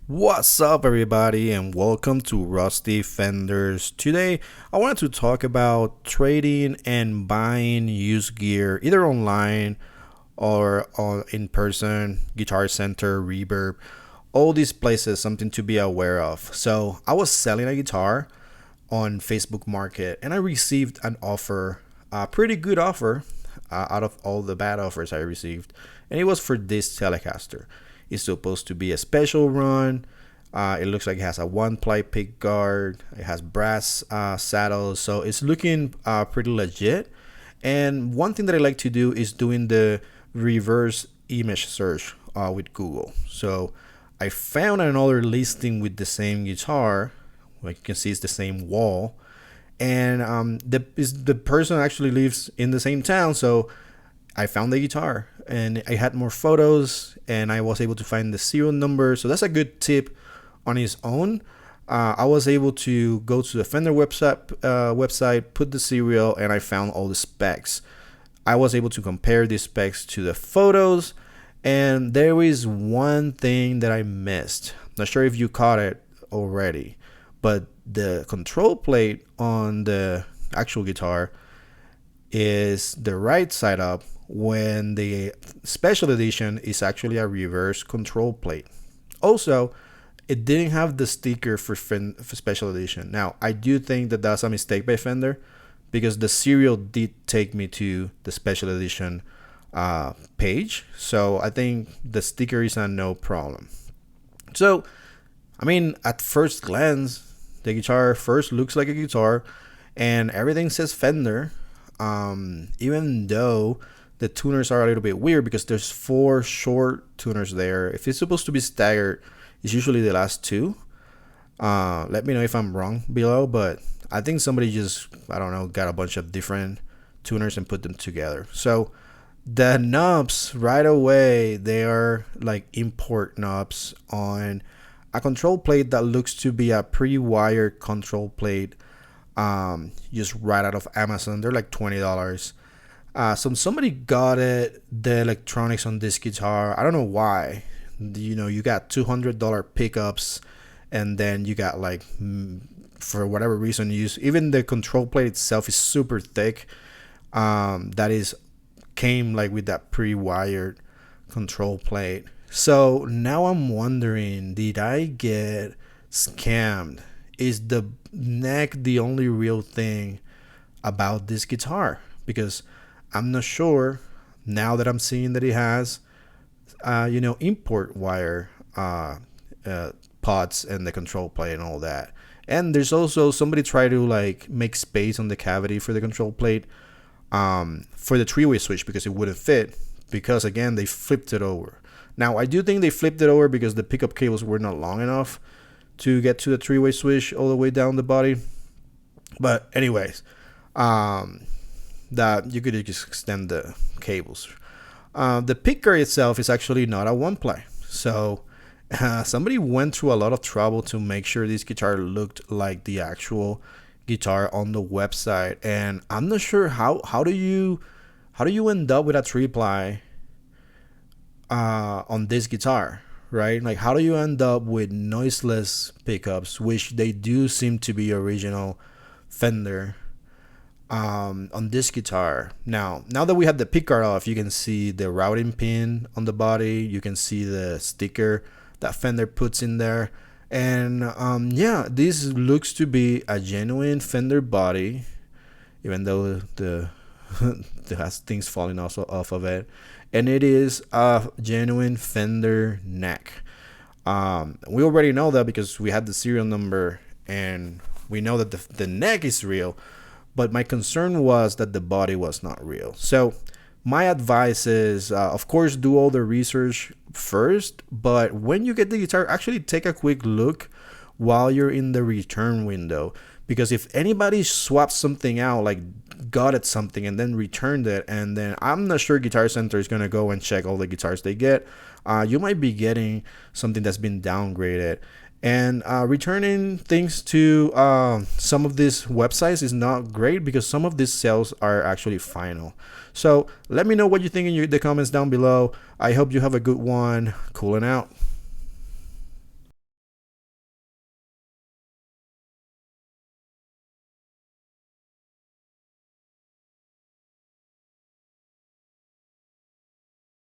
What's up, everybody, and welcome to Rusty Fenders. Today, I wanted to talk about trading and buying used gear, either online or in person, Guitar Center, Reverb, all these places, something to be aware of. So, I was selling a guitar on Facebook Market, and I received an offer, a pretty good offer, out of all the bad offers I received, and it was for this Telecaster. It's supposed to be a special run. It looks like it has a one-ply pick guard. It has brass saddles, so it's looking pretty legit. And one thing that I like to do is doing the reverse image search with Google. So I found another listing with the same guitar. Like you can see, it's the same wall, and the person actually lives in the same town. So I found the guitar, and I had more photos, and I was able to find the serial number. So that's a good tip on its own. I was able to go to the Fender website, put the serial, and I found all the specs. I was able to compare these specs to the photos, and there is one thing that I missed. Not sure if you caught it already, but the control plate on the actual guitar is the right side up when the special edition is actually a reverse control plate. Also, it didn't have the sticker for special edition. Now, I do think that that's a mistake by Fender because the serial did take me to the special edition page. So I think the sticker is a no problem. So, I mean, at first glance, the guitar first looks like a guitar and everything says Fender. Even though the tuners are a little bit weird because there's four short tuners there. If it's supposed to be staggered, it's usually the last two. Let me know if I'm wrong below, but I think somebody just, I don't know, got a bunch of different tuners and put them together. So the knobs right away, they are like import knobs on a control plate that looks to be a pre-wired control plate, just right out of Amazon. They're like $20. So somebody got it, the electronics on this guitar. I don't know why. You got $200 pickups, and then you got like, for whatever reason, even the control plate itself is super thick. That is came like with that pre-wired control plate. So now I'm wondering, did I get scammed? Is the neck the only real thing about this guitar? Because I'm not sure now that I'm seeing that it has import wire pots and the control plate and all that. And there's also somebody try to like make space on the cavity for the control plate for the three-way switch because it wouldn't fit, because again they flipped it over. Now I do think they flipped it over because the pickup cables were not long enough to get to the three-way switch all the way down the body. But anyways, that you could just extend the cables. The picker itself is actually not a one ply. So somebody went through a lot of trouble to make sure this guitar looked like the actual guitar on the website. And I'm not sure how do you end up with a three ply on this guitar, right? Like, how do you end up with noiseless pickups, which they do seem to be original Fender, on this guitar? Now that we have the pickguard off, you can see the routing pin on the body. You can see the sticker that Fender puts in there. And this looks to be a genuine Fender body, even though the it has things falling also off of it. And it is a genuine Fender neck. We already know that because we had the serial number, and we know that the neck is real. But my concern was that the body was not real. So my advice is, of course, do all the research first. But when you get the guitar, actually take a quick look while you're in the return window. Because if anybody swaps something out, like got at something and then returned it, and then I'm not sure Guitar Center is going to go and check all the guitars they get, you might be getting something that's been downgraded. And returning things to some of these websites is not great because some of these sales are actually final. So let me know what you think in the comments down below. I hope you have a good one. Cooling out.